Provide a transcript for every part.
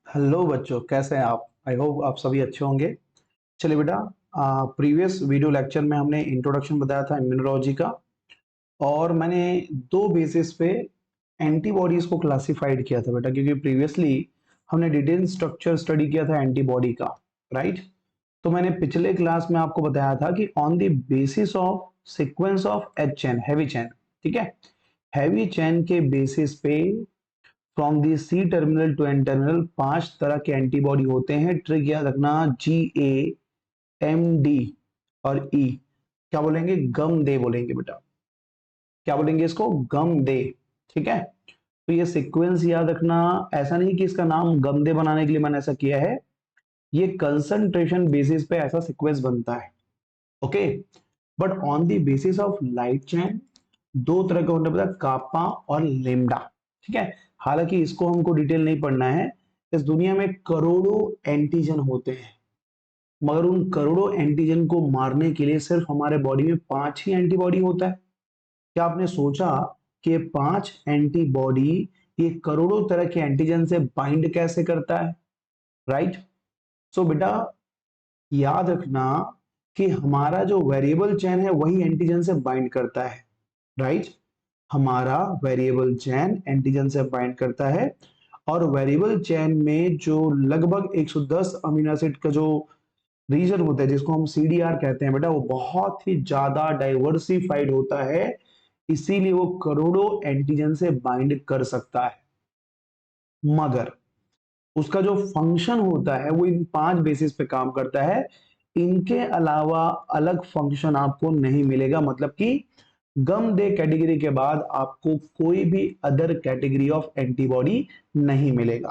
Hello बच्चों, कैसे हैं आप? आई होप आप सभी अच्छे होंगे। चलिए बेटा, प्रीवियस वीडियो लेक्चर में हमने इंट्रोडक्शन बताया था इम्यूनोलॉजी का, और मैंने दो बेसिस पे एंटीबॉडीज को क्लासिफाइड किया था बेटा, क्योंकि प्रीवियसली हमने डिटेल स्ट्रक्चर स्टडी किया था एंटीबॉडी का, राइट। तो मैंने पिछले क्लास में आपको बताया था कि on the basis of sequence of H chain, heavy chain, ठीक है, हैवी चेन के बेसिस पे from the C terminal to N terminal 5 तरह के एंटीबॉडी होते हैं। ट्रिक याद रखना, जी ए एम डी और ई। क्या बोलेंगे? गम दे बोलेंगे बेटा। क्या बोलेंगे इसको? गम दे। ठीक है, तो ये सीक्वेंस याद रखना। ऐसा नहीं कि इसका नाम गम दे बनाने के लिए मैंने ऐसा किया है, ये कंसंट्रेशन बेसिस पे ऐसा सीक्वेंस बनता है। Okay, but on the basis of light chain दो तरह के होते हैं, कापा और लेमडा। ठीक है, हालांकि इसको हमको डिटेल नहीं पढ़ना है। इस दुनिया में करोड़ों एंटीजन होते हैं, मगर उन करोड़ों एंटीजन को मारने के लिए सिर्फ हमारे बॉडी में 5 ही एंटीबॉडी होता है। क्या आपने सोचा कि ये 5 एंटीबॉडी ये करोड़ों तरह के एंटीजन से बाइंड कैसे करता है? राइट। सो बेटा, याद रखना कि हमारा जो वेरिएबल चेन है वही एंटीजन से बाइंड करता है, राइट। हमारा वेरिएबल चेन एंटीजन से बाइंड करता है, और वेरिएबल चेन में जो लगभग 110 अमीनो एसिड का जो रीजन होता है, जिसको हम सीडीआर कहते हैं बेटा, वो बहुत ही ज्यादा डाइवर्सिफाइड होता है, इसीलिए वो करोड़ों एंटीजन से बाइंड कर सकता है। मगर उसका जो फंक्शन होता है वो इन 5 बेसिस पे काम करता है। इनके अलावा अलग फंक्शन आपको नहीं मिलेगा, मतलब कि गम डे कैटेगरी के बाद आपको कोई भी अदर कैटेगरी ऑफ एंटीबॉडी नहीं मिलेगा।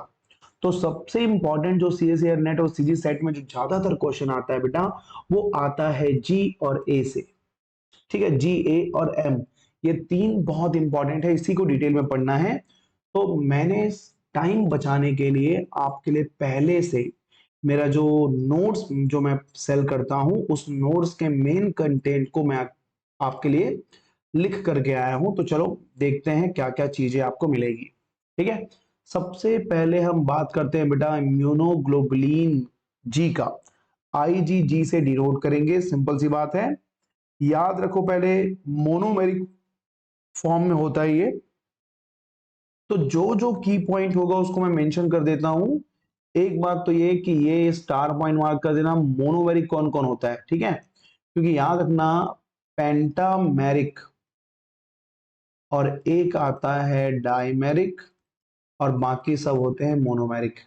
तो सबसे इंपॉर्टेंट जो सीएसईआर नेट और सीजी सेट में जो ज्यादातर क्वेश्चन आता है बेटा, वो आता है जी और ए से। ठीक है, जी, ए और एम, ये तीन बहुत इंपॉर्टेंट है, इसी को डिटेल में पढ़ना है। तो मैंने टाइम बचाने के लिए आपके लिए पहले से मेरा जो नोट्स जो मैं सेल करता हूं, उस नोट्स के मेन कंटेंट को मैं आपके लिए लिख करके आया हूं। तो चलो देखते हैं क्या क्या चीजें आपको मिलेगी। ठीक है, सबसे पहले हम बात करते हैं बेटा इम्यूनोग्लोबुलिन जी का। आईजीजी से डिनोट करेंगे, सिंपल सी बात है। याद रखो, पहले मोनोमेरिक फॉर्म में होता है ये। तो जो जो की पॉइंट होगा उसको मैं मेंशन कर देता हूं। एक बात तो ये कि ये स्टार पॉइंट मार्क कर देना, मोनोमेरिक कौन कौन होता है, ठीक है, क्योंकि याद रखना पेंटामेरिक और एक आता है डाइमेरिक, और बाकी सब होते हैं मोनोमेरिक।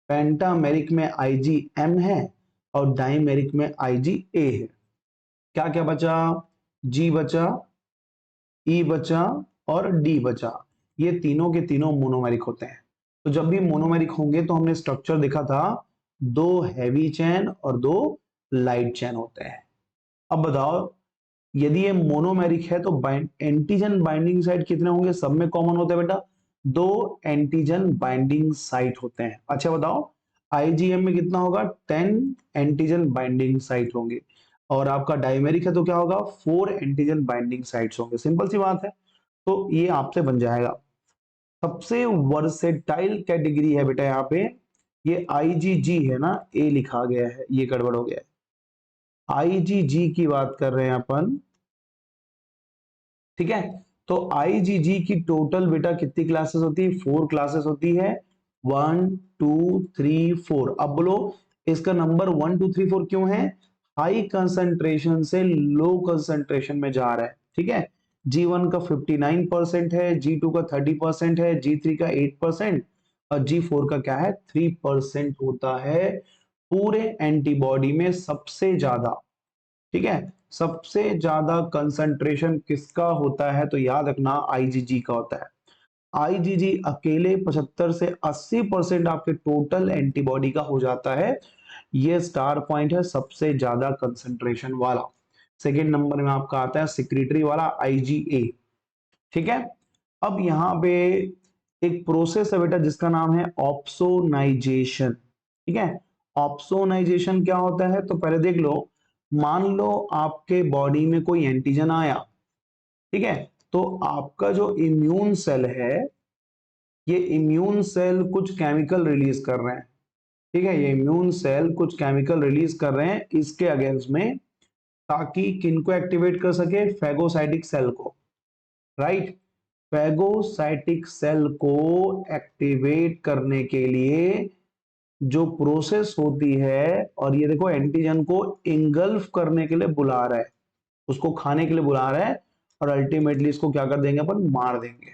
पेंटामेरिक में आईजी एम है और डाइमेरिक में आईजी ए है। क्या क्या बचा? जी बचा, ई बचा और डी बचा। ये तीनों के तीनों मोनोमेरिक होते हैं। तो जब भी मोनोमेरिक होंगे तो हमने स्ट्रक्चर देखा था, दो हैवी चेन और दो लाइट चेन होते हैं। अब बताओ, यदि ये मोनोमेरिक है तो एंटीजन बाइंडिंग साइट कितने होंगे? सब में कॉमन होता है बेटा, दो एंटीजन बाइंडिंग साइट होते हैं। अच्छा बताओ, आईजीएम में कितना होगा? 10 एंटीजन बाइंडिंग साइट होंगे, और आपका डाइमेरिक है तो क्या होगा? 4 एंटीजन बाइंडिंग साइट्स होंगे। सिंपल सी बात है, तो ये आपसे बन जाएगा। सबसे वर्सेटाइल कैटेगरी है बेटा यहाँ पे, ये आईजीजी है ना, ए लिखा गया है, ये गड़बड़ हो गया है। आईजीजी की बात कर रहे हैं अपन, ठीक है। तो आईजीजी की टोटल बेटा कितनी क्लासेस होती है? 4 क्लासेस होती है, 1 2 3 4। अब बोलो, इसका नंबर 1 2 3 4 क्यों है? हाई कंसंट्रेशन से लो कंसंट्रेशन में जा रहा है, ठीक है। G1 का 59% है, G2 का 30% है, G3 का 8% और G4 का क्या है? 3% होता है पूरे एंटीबॉडी में सबसे ज्यादा। ठीक है, सबसे ज्यादा कंसंट्रेशन किसका होता है? तो याद रखना आईजीजी का होता है। आईजीजी अकेले 75 से 80% आपके टोटल एंटीबॉडी का हो जाता है। ये स्टार पॉइंट है सबसे ज्यादा कंसंट्रेशन वाला। सेकेंड नंबर में आपका आता है सिक्रीटरी वाला आईजीए। ठीक है, अब यहां पे एक प्रोसेस है बेटा जिसका नाम है ऑप्सोनाइजेशन। ठीक है, ऑप्सोनाइजेशन क्या होता है? तो पहले देख लो, मान लो आपके बॉडी में कोई एंटीजन आया, ठीक है, तो आपका जो इम्यून सेल है, ये इम्यून सेल कुछ केमिकल रिलीज कर रहे हैं। ठीक है, ये इम्यून सेल कुछ केमिकल रिलीज कर रहे हैं इसके अगेंस्ट में, ताकि किनको एक्टिवेट कर सके, फेगोसाइटिक सेल को, राइट। फेगोसाइटिक सेल को एक्टिवेट करने के लिए जो प्रोसेस होती है, और ये देखो एंटीजन को इंगल्फ करने के लिए बुला रहा है, उसको खाने के लिए बुला रहा है, और अल्टीमेटली इसको क्या कर देंगे, अपन मार देंगे।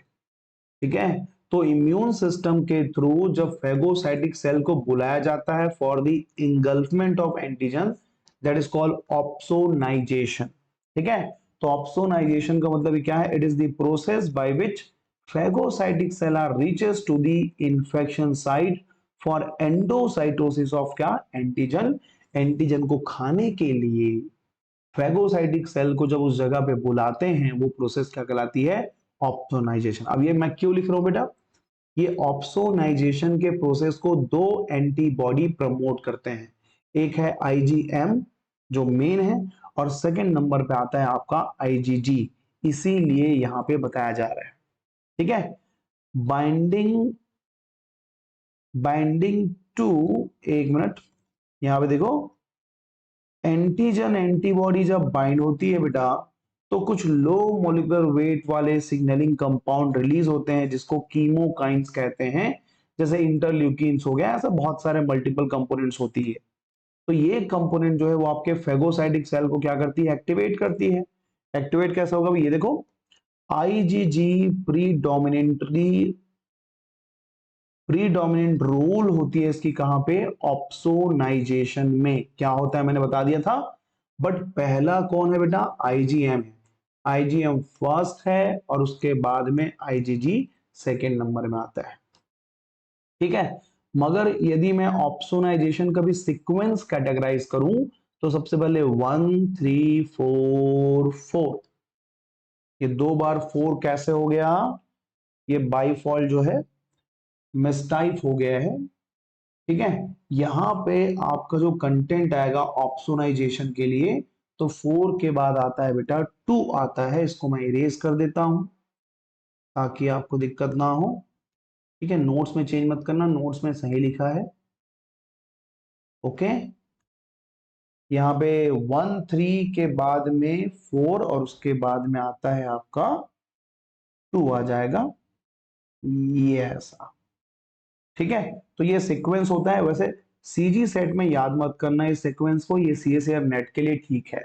ठीक है, तो इम्यून सिस्टम के थ्रू जब फेगोसाइटिक सेल को बुलाया जाता है for the engulfment of antigen, that is called opsonization. ठीक है, तो ऑप्सोनाइजेशन का मतलब क्या है, it is the process by which phagocytic cell are reaches to the infection site for endocytosis of क्या, एंटीजन। एंटीजन को खाने के लिए फेगोसाइटिक सेल को जब उस जगह पे बुलाते हैं, वो प्रोसेस क्या कहलाती है, ऑप्सोनाइजेशन। अब ये मैं क्यों लिख रहा हूं बेटा, ये ऑप्सोनाइजेशन के प्रोसेस को दो एंटीबॉडी प्रमोट करते हैं, एक है आईजीएम जो मेन है, और सेकंड नंबर पे आता है आपका आईजीजी, इसीलिए यहां पे बताया जा रहा है। ठीक है, बाइंडिंग बाइंडिंग टू, एक मिनट, यहां पे देखो, एंटीजन एंटीबॉडी जब बाइंड होती है बेटा, तो कुछ लो मोलिकुलर वेट वाले सिग्नलिंग कंपाउंड रिलीज होते हैं, जिसको कीमोकाइंस कहते हैं, जैसे इंटरल्यूकिन्स हो गया, ऐसा बहुत सारे मल्टीपल कंपोनेंट्स होती है। तो ये कंपोनेंट जो है वो आपके फेगोसाइटिक सेल को क्या करती है, एक्टिवेट करती है। एक्टिवेट कैसा होगा, ये देखो, आईजीजी प्रीडोमिनेंट रोल होती है इसकी, कहां पे, ऑप्सोनाइजेशन में। क्या होता है मैंने बता दिया था, बट पहला कौन है बेटा, आईजीएम है। आईजीएम फर्स्ट है, और उसके बाद में आईजीजी सेकेंड नंबर में आता है। ठीक है, मगर यदि मैं ऑप्सोनाइजेशन का भी सीक्वेंस कैटेगराइज करूं, तो सबसे पहले 1 3 4 4, ये दो बार 4 कैसे हो गया, ये बाईफॉल जो है मिसटाइप हो गया है। ठीक है, यहां पे आपका जो कंटेंट आएगा ऑप्सोनाइजेशन के लिए, तो 4 के बाद आता है बेटा 2 आता है, इसको मैं इरेज कर देता हूं ताकि आपको दिक्कत ना हो। ठीक है, नोट्स में चेंज मत करना, नोट्स में सही लिखा है। ओके, यहाँ पे 1 3 के बाद में 4, और उसके बाद में आता है आपका 2 आ जाएगा, ये ऐसा। ठीक है, तो ये सीक्वेंस होता है। वैसे सीजी सेट में याद मत करना इस सीक्वेंस को, ये सीएसईआर नेट के लिए ठीक है।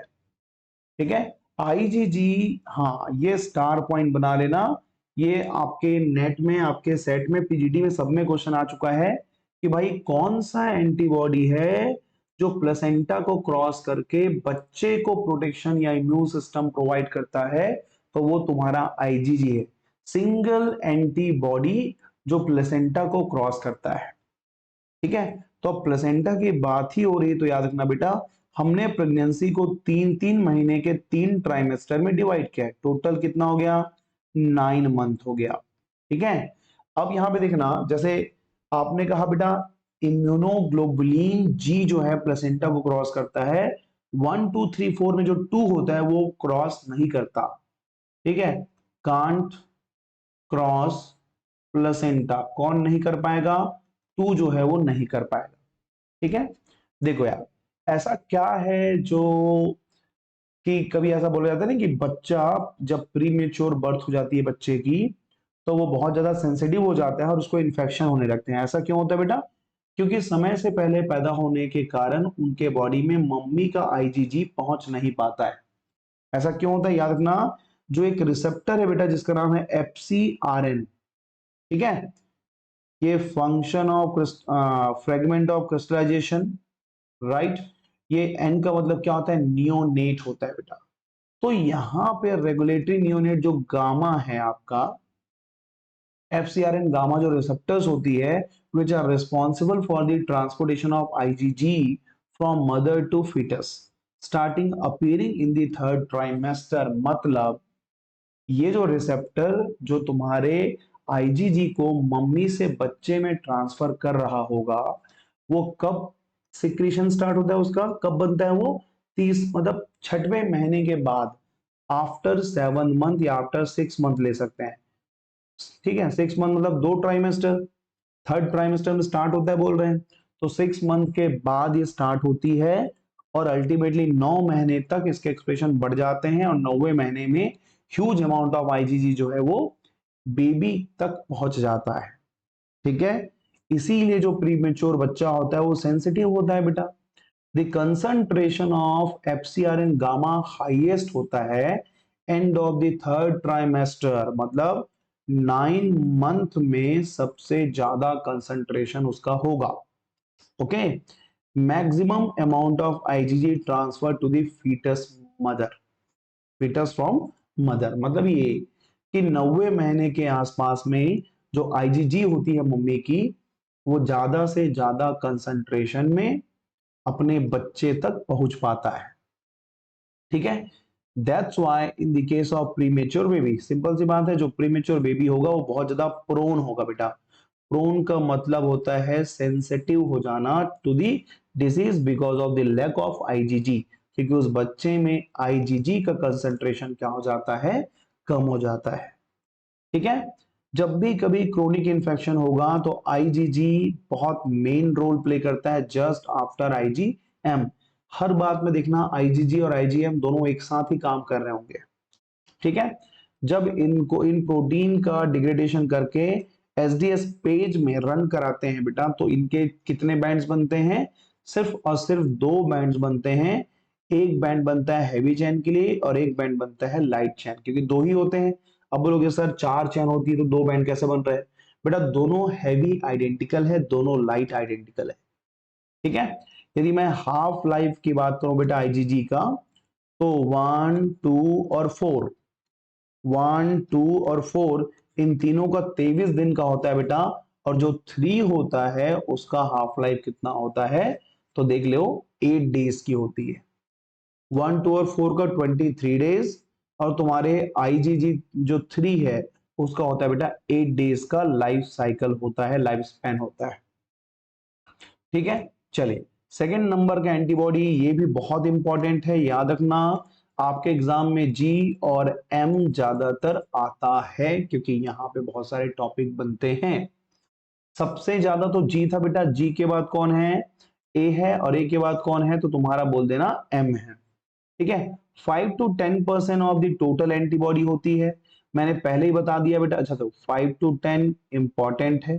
ठीक है, आईजीजी, हाँ ये स्टार पॉइंट बना लेना, ये आपके नेट में, आपके सेट में, पीजीडी में, सब में क्वेश्चन आ चुका है कि भाई कौन सा एंटीबॉडी है जो प्लेसेंटा को क्रॉस करके बच्चे को प्रोटेक्शन या इम्यून सिस्टम प्रोवाइड करता है, तो वो तुम्हारा आईजीजी है, सिंगल एंटीबॉडी जो प्लेसेंटा को क्रॉस करता है। ठीक है, तो अब प्लेसेंटा की बात ही हो रही है, तो याद रखना बेटा, हमने प्रेगनेंसी को 3 3 महीने के 3 ट्राइमेस्टर में डिवाइड किया है, टोटल कितना हो गया, 9 मंथ हो गया। ठीक है, अब यहां पे देखना, जैसे आपने कहा बेटा इम्यूनोग्लोबुलिन जी जो है प्लेसेंटा को क्रॉस करता है, 1 2 3 4 में जो 2 होता है वो क्रॉस नहीं करता। ठीक है, कांट क्रॉस प्लेसेंटा, कौन नहीं कर पाएगा, 2 जो है वो नहीं कर पाएगा। ठीक है, देखो यार, ऐसा क्या है जो, कि कभी ऐसा बोला जाता है ना कि बच्चा जब प्रीमेच्योर बर्थ हो जाती है बच्चे की, तो वो बहुत ज्यादा सेंसिटिव हो जाता है और उसको इन्फेक्शन होने लगते हैं। ऐसा क्यों होता है बेटा, क्योंकि समय से पहले पैदा होने के कारण उनके बॉडी में मम्मी का आईजीजी पहुंच नहीं पाता है। ऐसा क्यों होता है, याद रखना, जो एक रिसेप्टर है बेटा जिसका नाम है एफसीआरएन, ठीक है, ये function of fragment of crystallization, right, ये एन का मतलब क्या होता है, नियोनेट होता है बेटा। तो यहां पे रेगुलेटरी नियोनेट जो गामा है आपका, एफसीआरएन गामा जो रिसेप्टर्स होती है, which are responsible for the transportation of IgG from mother to foetus starting appearing in the third trimester. मतलब ये जो रिसेप्टर जो तुम्हारे आईजीजी को मम्मी से बच्चे में ट्रांसफर कर रहा होगा, वो कब सिक्रीशन स्टार्ट होता है, उसका कब बनता है वो, 30 मतलब 6वें महीने के बाद, आफ्टर 7 मंथ या आफ्टर 6 मंथ ले सकते हैं। ठीक है, 6 मंथ मतलब 2 ट्राइमेस्टर, थर्ड ट्राइमेस्टर में स्टार्ट होता है बोल रहे हैं। तो 6 मंथ के बाद ये स्टार्ट होती है और अल्टीमेटली 9 महीने तक इसके एक्सप्रेशन बढ़ जाते हैं और 9वें महीने में ह्यूज अमाउंट ऑफ आईजीजी जो है वो बेबी तक पहुंच जाता है। ठीक है, इसीलिए जो प्रीमेच्योर बच्चा होता है वो सेंसिटिव होता है बेटा। The concentration of FCR in gamma highest होता है end of the third trimester, मतलब 9 मंथ में सबसे ज्यादा कंसंट्रेशन उसका होगा। Okay, maximum amount of IgG transfer to the foetus mother, foetus from mother, मतलब ये कि 90 महीने के आसपास में जो आईजीजी होती है मम्मी की, वो ज्यादा से ज्यादा कंसंट्रेशन में अपने बच्चे तक पहुंच पाता है। ठीक है, that's why in the case of premature baby, simple सी बात है, जो प्रीमेच्योर बेबी होगा वो बहुत ज्यादा प्रोन होगा बेटा। प्रोन का मतलब होता है सेंसिटिव हो जाना to the disease because of the lack of IgG, क्योंकि उस बच्चे में आईजीजी का कंसंट्रेशन क्या हो जाता है, कम हो जाता है। ठीक है, जब भी कभी क्रोनिक इन्फेक्शन होगा तो आईजीजी बहुत मेन रोल प्ले करता है जस्ट आफ्टर आईजीएम। हर बात में देखना आईजीजी और आईजीएम दोनों एक साथ ही काम कर रहे होंगे। ठीक है, जब इनको इन प्रोटीन का डिग्रेडेशन करके एसडीएस पेज में रन कराते हैं बेटा, तो इनके कितने बैंड्स बनते हैं, सिर्फ और सिर्फ 2 बैंड्स बनते हैं। एक बैंड बनता है हैवी चेन के लिए और एक बैंड बनता है लाइट चेन, क्योंकि 2 ही होते हैं। अब बोलोगे सर 4 चेन होती है तो 2 बैंड कैसे बन रहे हैं? बेटा दोनों हैवी आइडेंटिकल है, दोनों लाइट आइडेंटिकल है। ठीक है, यदि मैं हाफ लाइफ की बात करूं बेटा आईजीजी का, तो 1, 2 और 4, 1, 2 और 4, इन तीनों का 23 दिन का होता है बेटा। और जो 3 होता है उसका हाफ लाइफ कितना होता है, तो देख लो 8 डेज की होती है। 1, 2 और 4 का 23 डेज, और तुम्हारे आईजीजी जो 3 है उसका होता है बेटा 8 डेज का लाइफ साइकिल होता है, लाइफ स्पैन होता है। ठीक है, चलिए सेकंड नंबर का एंटीबॉडी, ये भी बहुत इंपॉर्टेंट है, याद रखना। आपके एग्जाम में जी और एम ज्यादातर आता है, क्योंकि यहाँ पे बहुत सारे टॉपिक बनते हैं। सबसे ज्यादा तो जी था बेटा, जी के बाद कौन है, ए है, और ए के बाद कौन है, तो तुम्हारा बोल देना एम है। ठीक है, 5 to 10% of the total antibody होती है, मैंने पहले ही बता दिया बेटा। अच्छा, तो 5 to 10 इंपॉर्टेंट है।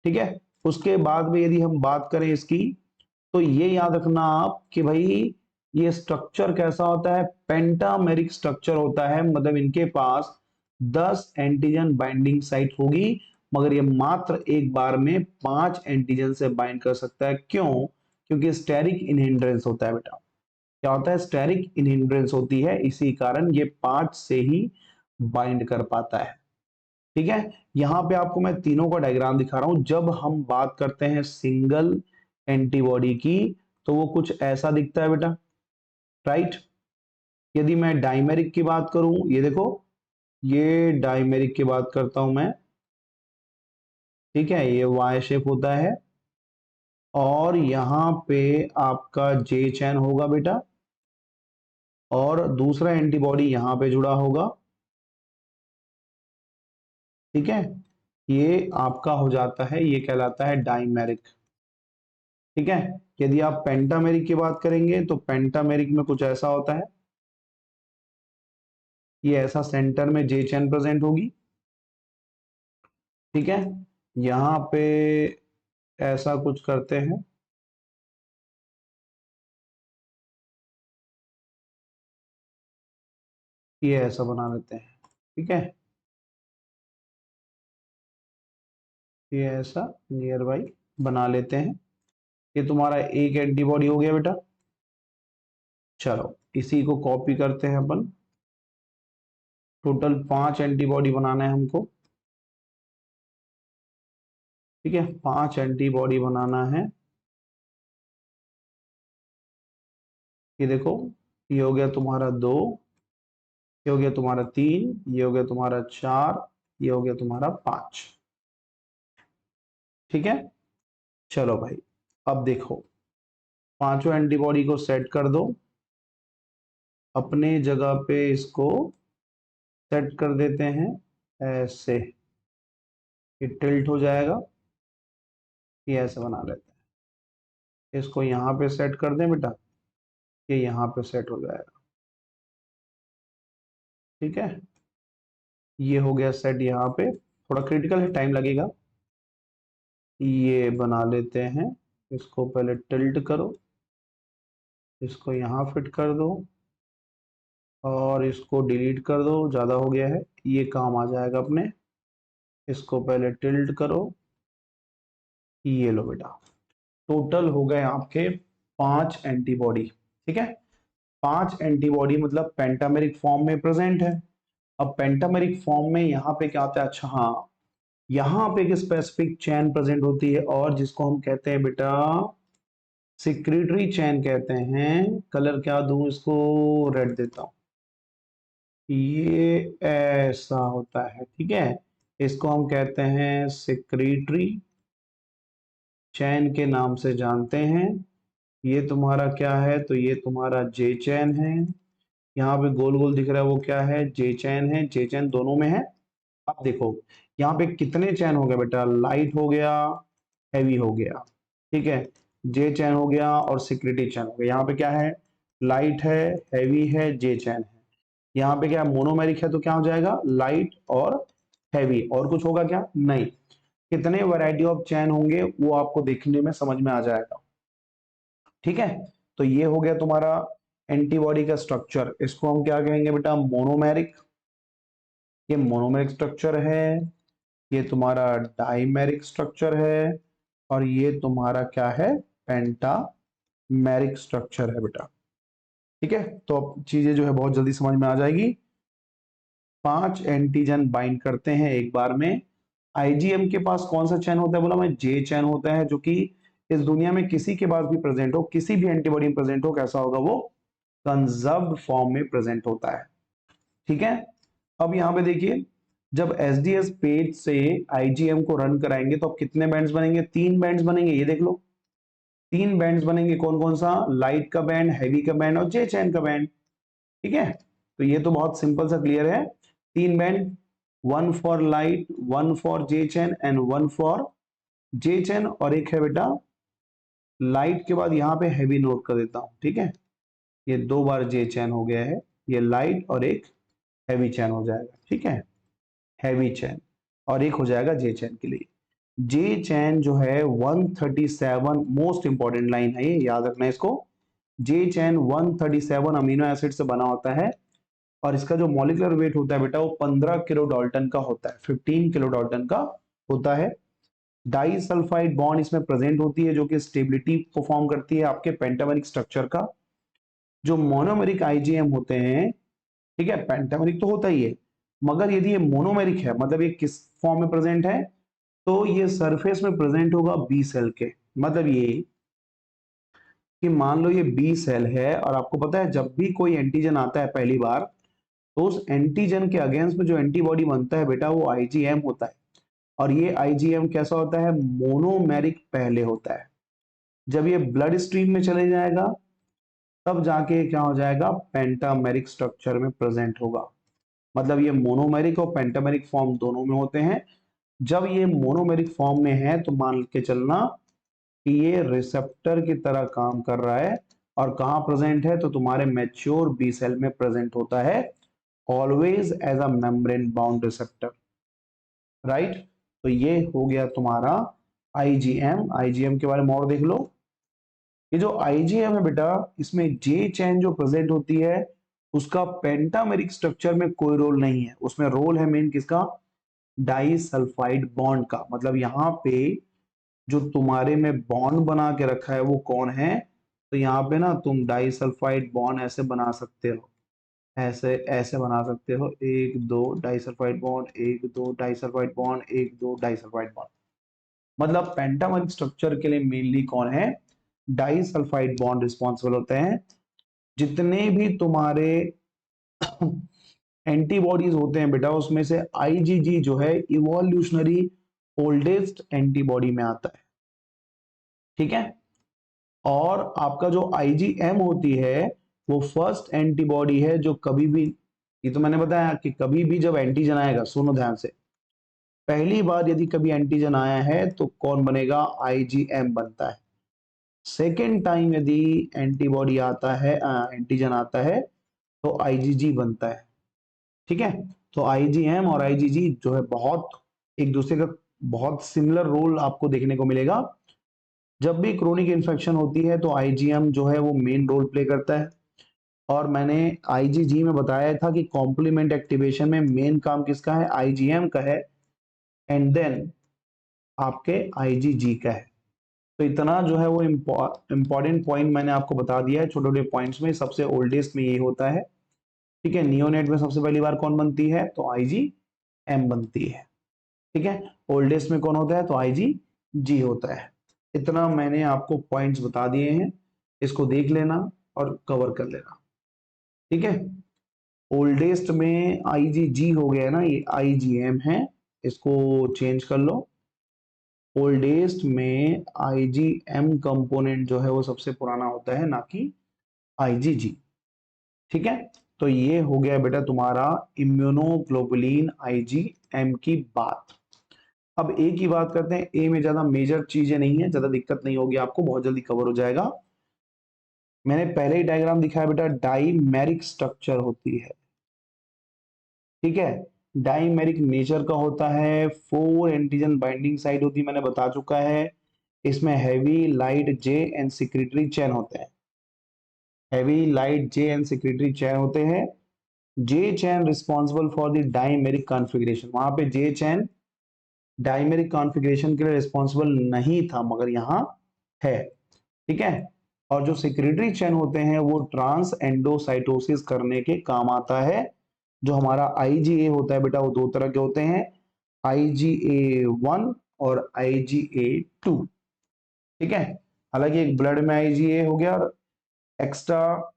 ठीक है, उसके बाद में यदि हम बात करें इसकी, तो ये याद रखना आप कि भाई ये स्ट्रक्चर कैसा होता है, पेंटामेरिक स्ट्रक्चर होता है, मतलब इनके पास 10 एंटीजन बाइंडिंग साइट होगी, मगर ये मात्र एक बार में 5 एंटीजन से बाइंड कर सकता है। क्यों? क्योंकि स्टेरिक इनहिंड्रेंस होता है बेटा। क्या होता है? स्टेरिक इनहिंड्रेंस होती है, इसी कारण ये 5 से ही बाइंड कर पाता है। ठीक है, यहां पे आपको मैं तीनों का डायग्राम दिखा रहा हूं। जब हम बात करते हैं सिंगल एंटीबॉडी की, तो वो कुछ ऐसा दिखता है बेटा, राइट। यदि मैं डाइमेरिक की बात करूं, ये देखो, ये डाइमेरिक की बात करता हूं मैं। ठीक है, ये वाई शेप होता है और यहां पे आपका जे चैन होगा बेटा, और दूसरा एंटीबॉडी यहां पे जुड़ा होगा। ठीक है, ये आपका हो जाता है, ये कहलाता है डाइमेरिक। ठीक है, यदि आप पेंटामेरिक की बात करेंगे तो पेंटामेरिक में कुछ ऐसा होता है, ये ऐसा सेंटर में जे चैन प्रेजेंट होगी। ठीक है, यहां पे ऐसा कुछ करते हैं, ये ऐसा बना लेते हैं। ठीक है, ये ऐसा नियर बाई बना लेते हैं। ये तुम्हारा एक एंटीबॉडी हो गया बेटा। चलो इसी को कॉपी करते हैं अपन, टोटल 5 एंटीबॉडी बनाना है हमको। ठीक है, 5 एंटीबॉडी बनाना है। ये देखो, ये हो गया तुम्हारा 2, ये हो गया तुम्हारा 3, ये हो गया तुम्हारा 4, ये हो गया तुम्हारा 5। ठीक है, चलो भाई, अब देखो पांचों एंटीबॉडी को सेट कर दो अपने जगह पे, इसको सेट कर देते हैं ऐसे, ये टिल्ट हो जाएगा, ये ऐसे बना लेते हैं। इसको यहाँ पे सेट कर दें बेटा, ये यहाँ पे सेट हो जाएगा। ठीक है, ये हो गया सेट यहाँ पे। थोड़ा क्रिटिकल है, टाइम लगेगा। ये बना लेते हैं, इसको पहले टिल्ट करो, इसको यहाँ फिट कर दो और इसको डिलीट कर दो, ज़्यादा हो गया है, ये काम आ जाएगा अपने। इसको पहले टिल्ट करो, ये लो बेटा, टोटल हो गए आपके 5 एंटीबॉडी। ठीक है, 5 एंटीबॉडी मतलब पेंटामेरिक फॉर्म में प्रेजेंट है। अब पेंटामेरिक फॉर्म में यहाँ पे क्या आता है, अच्छा हाँ, यहाँ पे एक स्पेसिफिक चेन प्रेजेंट होती है और जिसको हम कहते हैं बेटा सिक्रीटरी चेन कहते हैं। कलर क्या दूं इसको, रेड देता हूं। ये ऐसा होता है, ठीक है, इसको हम कहते हैं सिक्रीटरी चैन के नाम से जानते हैं। ये तुम्हारा क्या है, तो ये तुम्हारा जे चैन है। यहाँ पे गोल गोल दिख रहा है वो क्या है, जे चैन है। जे चैन दोनों में है। अब देखो यहाँ पे कितने चैन हो गए बेटा, लाइट हो गया, हैवी हो गया। ठीक है, जे चैन हो गया और सिक्रीटरी चैन हो गया। यहाँ पे क्या है, लाइट है, हैवी है, जे चैन है। यहाँ पे क्या मोनोमेरिक है, तो क्या हो जाएगा, लाइट और हैवी। और कुछ होगा क्या, नहीं। कितने वैरायटी ऑफ चैन होंगे वो आपको देखने में समझ में आ जाएगा। ठीक है, तो ये हो गया तुम्हारा एंटीबॉडी का स्ट्रक्चर। इसको हम क्या कहेंगे बेटा, मोनोमेरिक। ये मोनोमेरिक स्ट्रक्चर है। ये तुम्हारा डाइमेरिक स्ट्रक्चर है और ये तुम्हारा क्या है, पेंटामेरिक स्ट्रक्चर है बेटा। ठीक है, तो अब चीजें जो है बहुत जल्दी समझ में आ जाएगी। 5 एंटीजन बाइंड करते हैं एक बार में। आईजीएम के पास कौन सा चैन होता है, बोला मैं, जे चैन होता है, जो कि इस दुनिया में किसी के पास भी प्रेजेंट हो, किसी भी एंटीबॉडी में प्रेजेंट हो, कैसा होगा वो, कंजर्व्ड फॉर्म में प्रेजेंट होता है। ठीक है, अब यहाँ पे देखिए, जब एसडीएस पेज से आईजीएम को रन कराएंगे तो अब कितने बैंड्स बनेंगे, 3 बैंड्स बनेंगे। ये देख लो, 3 बैंड्स बनेंगे। कौन कौन सा, लाइट का बैंड, हैवी का बैंड और जे चैन का बैंड। ठीक है, तो ये तो बहुत सिंपल सा क्लियर है। 3 band, 1 for light, 1 for J chain and 1 for J chain, और एक है बेटा लाइट के बाद यहाँ पे हैवी नोट कर देता हूँ। ठीक है, ये 2 बार जे चैन हो गया है, ये लाइट और एक हैवी चैन हो जाएगा। ठीक है, हैवी चैन और एक हो जाएगा जे चैन के लिए। जे चैन जो है 137, मोस्ट इंपॉर्टेंट लाइन है ये, याद रखना है इसको। जे चैन 137 अमीनो एसिड से बना होता है और इसका जो मॉलिक्यूलर वेट होता है बेटा वो 15 किलो डाल्टन का होता है, 15 किलो डाल्टन का होता है। डाई सल्फाइड बॉन्ड इसमें प्रेजेंट होती है जो कि स्टेबिलिटी परफॉर्म करती है आपके पेंटामेरिक स्ट्रक्चर का। जो मोनोमेरिक आईजीएम होते हैं, ठीक है, पेंटामेरिक तो होता ही है, मगर यदि ये मोनोमेरिक है, मतलब ये किस फॉर्म में प्रेजेंट है, तो ये सरफेस में प्रेजेंट होगा बी सेल के। मतलब ये कि मान लो ये बी सेल है और आपको पता है जब भी कोई एंटीजन आता है पहली बार, तो उस एंटीजन के अगेंस्ट में जो एंटीबॉडी बनता है बेटा वो आईजीएम होता है। और ये आईजीएम कैसा होता है, मोनोमेरिक पहले होता है। जब ये ब्लड स्ट्रीम में चले जाएगा तब जाके क्या हो जाएगा, पेंटामेरिक स्ट्रक्चर में प्रेजेंट होगा। मतलब ये मोनोमेरिक और पेंटामेरिक फॉर्म दोनों में होते हैं। जब ये मोनोमेरिक फॉर्म में है तो मान के चलना कि ये रिसेप्टर की तरह काम कर रहा है। और कहां प्रेजेंट है, तो तुम्हारे मैच्योर बी सेल में प्रेजेंट होता है, always as a membrane bound receptor. Right, तो ये हो गया तुम्हारा आईजीएम। आईजीएम के बारे में और देख लो। ये जो आईजीएम है बेटा, इसमें जे चैन जो प्रेजेंट होती है उसका पेंटामेरिक स्ट्रक्चर में कोई रोल नहीं है। उसमें रोल है मेन किसका, डाई सल्फाइड बॉन्ड का। मतलब यहाँ पे जो तुम्हारे में बॉन्ड बना के रखा है वो कौन है, तो यहाँ पे ना तुम डाई सल्फाइड बॉन्ड ऐसे बना सकते हो, ऐसे ऐसे बना सकते हो, 1 2 disulphide bond, 1 2 disulphide bond, 1 2 disulphide bond. मतलब पेंटामेरिक स्ट्रक्चर के लिए मेनली कौन है, डाइसल्फाइड बॉन्ड रिस्पॉन्सिबल होते हैं। जितने भी तुम्हारे एंटीबॉडीज होते हैं बेटा उसमें से आईजीजी जो है इवोल्यूशनरी ओल्डेस्ट एंटीबॉडी में आता है। ठीक है, और आपका जो आईजीएम होती है वो फर्स्ट एंटीबॉडी है जो कभी भी, ये तो मैंने बताया कि कभी भी जब एंटीजन आएगा, सुनो ध्यान से, पहली बार यदि कभी एंटीजन आया है तो कौन बनेगा, आईजीएम बनता है। सेकेंड टाइम यदि एंटीबॉडी आता है, एंटीजन आता है, तो आईजीजी बनता है। ठीक है, तो आईजीएम और आईजीजी जो है बहुत एक दूसरे का बहुत सिमिलर रोल आपको देखने को मिलेगा। जब भी क्रोनिक इन्फेक्शन होती है तो आईजीएम जो है वो मेन रोल प्ले करता है। और मैंने आईजीजी में बताया था कि कॉम्प्लीमेंट एक्टिवेशन में मेन काम किसका है, आईजीएम का है, एंड देन आपके आईजीजी का है। तो इतना जो है वो इंपॉर्टेंट पॉइंट मैंने आपको बता दिया है छोटे छोटे पॉइंट्स में। सबसे ओल्डेस्ट में ये होता है। ठीक है, नियोनेट में सबसे पहली बार कौन बनती है, तो आईजीएम बनती है। ठीक है, ओल्डेस्ट में कौन होता है, तो आईजीजी होता है। इतना मैंने आपको पॉइंट्स बता दिए हैं, इसको देख लेना और कवर कर लेना। ठीक है, ओल्डेस्ट में आईजीजी हो गया ना, ये आईजीएम है, इसको चेंज कर लो। ओल्डेस्ट में आईजीएम कंपोनेंट जो है वो सबसे पुराना होता है, ना कि आईजीजी। ठीक है, तो ये हो गया बेटा तुम्हारा इम्यूनोग्लोबुलिन आईजीएम की बात। अब ए की बात करते हैं। ए में ज्यादा मेजर चीजें नहीं है, ज्यादा दिक्कत नहीं होगी आपको, बहुत जल्दी कवर हो जाएगा। मैंने पहले ही डायग्राम दिखाया बेटा, डाइमेरिक स्ट्रक्चर होती है। ठीक है, डाइमेरिक नेचर का होता है, 4 एंटीजन बाइंडिंग साइट होती है, मैंने बता चुका है। इसमें heavy light J and secretory chain होते हैं। Heavy light J and secretory chain होते हैं। J chain responsible for the dimeric configuration. वहां पे जे चैन डाइमेरिक कॉन्फ़िगरेशन के लिए रिस्पॉन्सिबल नहीं था, मगर यहाँ है। ठीक है, और जो सिक्रेटरी चैन होते हैं वो ट्रांस एंडोसाइटोसिस करने के काम आता है। जो हमारा आईजीए होता है बेटा वो दो तरह के होते हैं, आईजीए1 और आईजीए2। ठीक है, हालांकि एक ब्लड में आईजीए हो गया और एक्स्ट्रा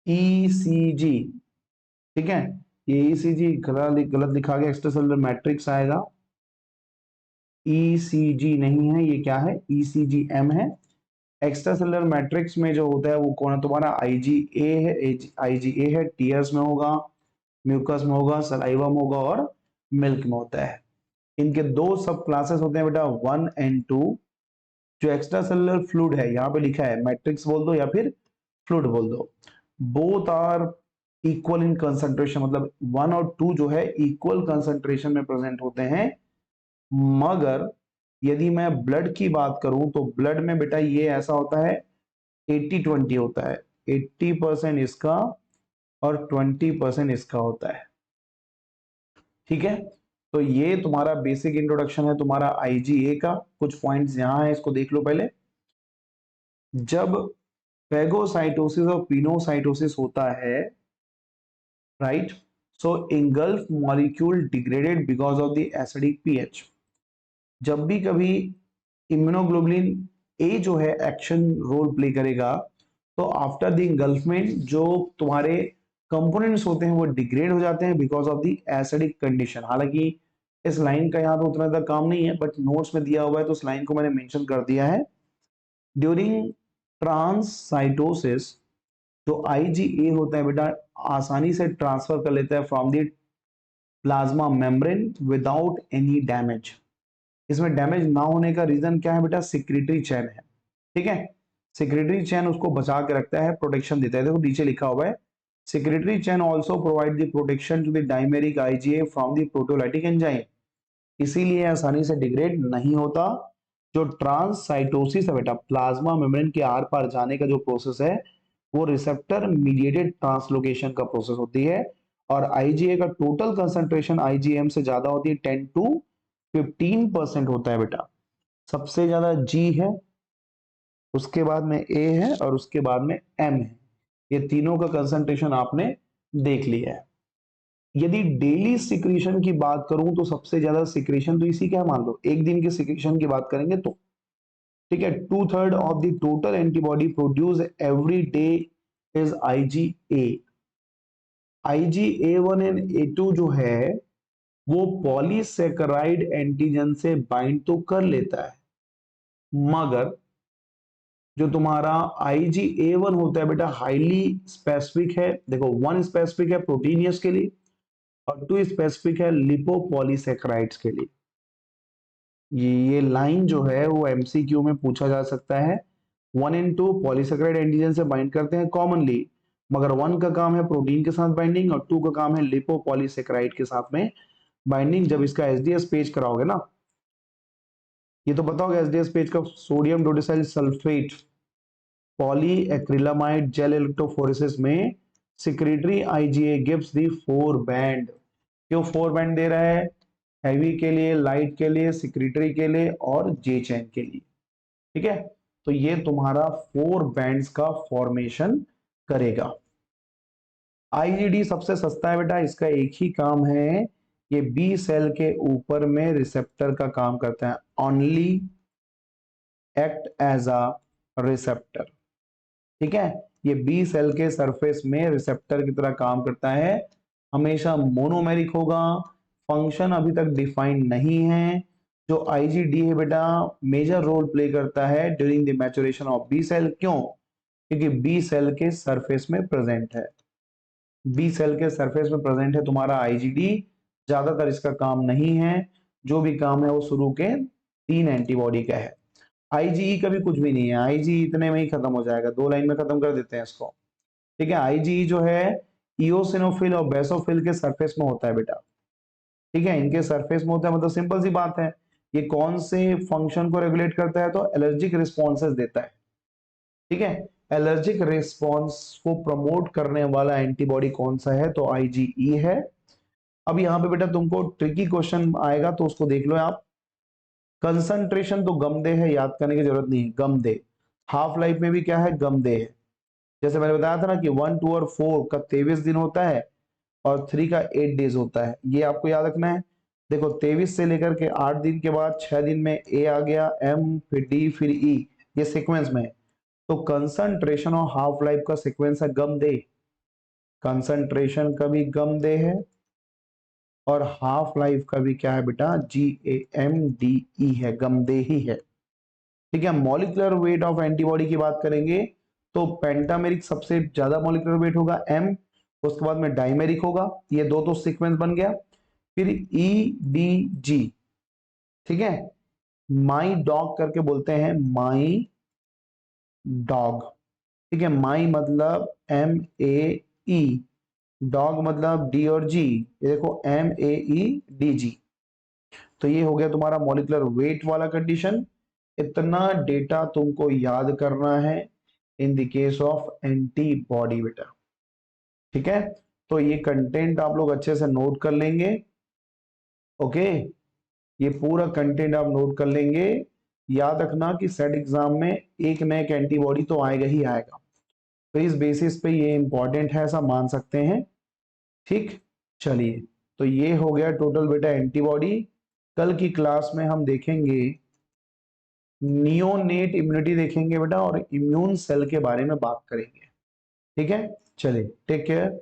ईसीजी। ठीक है, ये ईसीजी गलत लिखा गया, एक्स्ट्रा सेलुलर मैट्रिक्स आएगा, ईसीजी नहीं है, ये क्या है, ईसीजीएम है। एक्स्ट्रा सेलुलर मैट्रिक्स में जो होता है वो कौन है, तुम्हारा आईजीए है। आईजीए है, टीयर्स में होगा, म्यूकस में होगा, सलाइवा में होगा और मिल्क में होता है। इनके दो सब क्लासेस होते हैं बेटा, 1 एंड 2। जो एक्स्ट्रा सेलुलर फ्लूइड है, यहाँ पे लिखा है मैट्रिक्स बोल दो या फिर फ्लूइड बोल दो, both are equal in concentration. मतलब 1 और 2 जो है इक्वल कंसंट्रेशन में प्रेजेंट होते हैं। मगर यदि मैं ब्लड की बात करूं तो ब्लड में बेटा ये ऐसा होता है, 80-20 होता है। 80% इसका और 20% इसका होता है। ठीक है, तो ये तुम्हारा बेसिक इंट्रोडक्शन है तुम्हारा आईजीए का। कुछ पॉइंट्स यहाँ है, इसको देख लो पहले। जब फेगोसाइटोसिस और पिनोसाइटोसिस होता है, right, so engulf molecule degraded because of the acidic pH। जब भी कभी इम्यूनोग्लोबुलिन ए जो है एक्शन रोल प्ले करेगा, तो आफ्टर द इंगल्फमेंट जो तुम्हारे कंपोनेंट्स होते हैं वो डिग्रेड हो जाते हैं because of the acidic condition. हालांकि इस लाइन का यहाँ पे उतना ज्यादा काम नहीं है, बट नोट्स में दिया हुआ है तो उस लाइन को मैंने मेंशन कर दिया है। ड्यूरिंग ट्रांससाइटोसिस जो आईजीए होता है बेटा आसानी से ट्रांसफर कर लेता है from the plasma membrane without any damage. इसमें डैमेज ना होने का रीजन क्या है बेटा, सिक्रेटरी चैन है। ठीक है, सिक्रेटरी चैन उसको बचा के रखता है, प्रोटेक्शन देता है। देखो नीचे लिखा हुआ है, secretory chain also provide the protection to the dimeric IgA from the proteolytic enzyme. इसीलिए आसानी से डिग्रेड नहीं होता। जो ट्रांससाइटोसिस है बेटा, प्लाज्मा मेम्ब्रेन के आर पार जाने का जो प्रोसेस है वो रिसेप्टर मीडिएटेड ट्रांसलोकेशन का प्रोसेस होती है। और आईजीए का टोटल कंसंट्रेशन आईजीएम से ज्यादा होती है, 10 to 15% होता है बेटा। सबसे ज्यादा जी है, उसके बाद में ए है और उसके बाद में एम है। ये तीनों का कंसंट्रेशन आपने देख लिया है। यदि डेली सिक्रीशन की बात करूं तो सबसे ज्यादा सिक्रीशन तो इसी का मान लो, एक दिन के सिक्रीशन की बात करेंगे तो। ठीक है, 2/3 of the total antibody produce every day is IgA. आईजीए1 एंड ए2 जो है वो पॉलीसेकेराइड एंटीजन से बाइंड तो कर लेता है, मगर जो तुम्हारा आईजीए1 होता है बेटा हाईली स्पेसिफिक है। देखो, 1 स्पेसिफिक है प्रोटीनियस के लिए और 2 स्पेसिफिक है लिपोपॉलीसेकेराइड्स के लिए। ये लाइन जो है वो एमसीक्यू में पूछा जा सकता है। 1 and 2 पॉलीसेकेराइड एंटीजन से बाइंड करते हैं कॉमनली, मगर 1 का काम है प्रोटीन के साथ बाइंडिंग और 2 का काम है लिपोपॉलीसेकेराइड के साथ में बाइंडिंग। जब इसका एसडीएस पेज कराओगे ना, ये तो पता होगा एसडीएस पेज का, sodium dodecyl sulfate polyacrylamide gel electrophoresis में secretory IgA gives the 4 band. क्यों 4 बैंड दे रहा है? हैवी के लिए, लाइट के लिए, सिक्रेटरी के लिए और जे चैन के लिए। ठीक है, तो ये तुम्हारा 4 बैंड्स का फॉर्मेशन करेगा। आईजीडी सबसे सस्ता है बेटा, इसका एक ही काम है, ये बी सेल के ऊपर में रिसेप्टर का काम करता है, only act as a receptor. ठीक है, ये बी सेल के सरफेस में रिसेप्टर की तरह काम करता है, हमेशा मोनोमेरिक होगा, फंक्शन अभी तक डिफाइंड नहीं है। जो आईजीडी है बेटा, मेजर रोल प्ले करता है during the maturation of B cell. क्यों? क्योंकि बी सेल के सरफेस में प्रेजेंट है, बी सेल के सरफेस में प्रेजेंट है तुम्हारा आईजीडी। ज्यादातर इसका काम नहीं है, जो भी काम है वो शुरू के 3 एंटीबॉडी का है। आईजीई का भी कुछ भी नहीं है, आईजीई इतने में ही खत्म हो जाएगा, 2 लाइन में खत्म कर देते हैं इसको। ठीक है, आईजीई जो है इओसिनोफिल और बेसोफिल के सरफेस में होता है बेटा। ठीक है, इनके सरफेस में होता है, मतलब सिंपल सी बात है, ये कौन से फंक्शन को रेगुलेट करता है? तो एलर्जिक रिस्पॉन्सेस देता है। ठीक है, एलर्जिक रिस्पॉन्स को प्रमोट करने वाला एंटीबॉडी कौन सा है? तो आईजीई है। अब यहाँ पे बेटा तुमको ट्रिकी क्वेश्चन आएगा, तो उसको देख लो आप। कंसंट्रेशन तो गमदे है, याद करने की जरूरत नहीं है, गमदे। हाफ लाइफ में भी क्या है? गमदे है। जैसे मैंने बताया था ना कि 1, 2 और 4 का 23 दिन होता है और 3 का 8 डेज होता है, ये आपको याद रखना है। देखो 23 से लेकर के 8 दिन के बाद 6 दिन में ए आ गया, एम, फिर डी, फिर ई, ये सीक्वेंस में है। तो कंसंट्रेशन और हाफ लाइफ का सीक्वेंस है गमदे। कंसंट्रेशन का भी गमदे है और हाफ लाइफ का भी क्या है बेटा? GAMDE है, गमदे ही है। ठीक है, मॉलिक्यूलर वेट ऑफ एंटीबॉडी की बात करेंगे तो पेंटामेरिक सबसे ज्यादा मॉलिक्यूलर वेट होगा M, उसके बाद में डाइमेरिक होगा, ये दो तो सीक्वेंस बन गया। फिर EDG। ठीक है, माई डॉग करके बोलते हैं, माई डॉग। ठीक है, माई मतलब MAE, डॉग मतलब D और G, ये देखो MAEDG। तो ये हो गया तुम्हारा मॉलिक्यूलर वेट वाला कंडीशन। इतना डेटा तुमको याद करना है इन द केस ऑफ एंटीबॉडी बेटा। ठीक है, तो ये कंटेंट आप लोग अच्छे से नोट कर लेंगे। ओके, ये पूरा कंटेंट आप नोट कर लेंगे। याद रखना कि सेट एग्जाम में एक न एक एंटीबॉडी तो आएगा ही आएगा, तो इस बेसिस पे ये इंपॉर्टेंट है, ऐसा मान सकते हैं। ठीक, चलिए, तो ये हो गया टोटल बेटा एंटीबॉडी। कल की क्लास में हम देखेंगे नियोनेट इम्यूनिटी देखेंगे बेटा, और इम्यून सेल के बारे में बात करेंगे। ठीक है, चलिए, टेक केयर।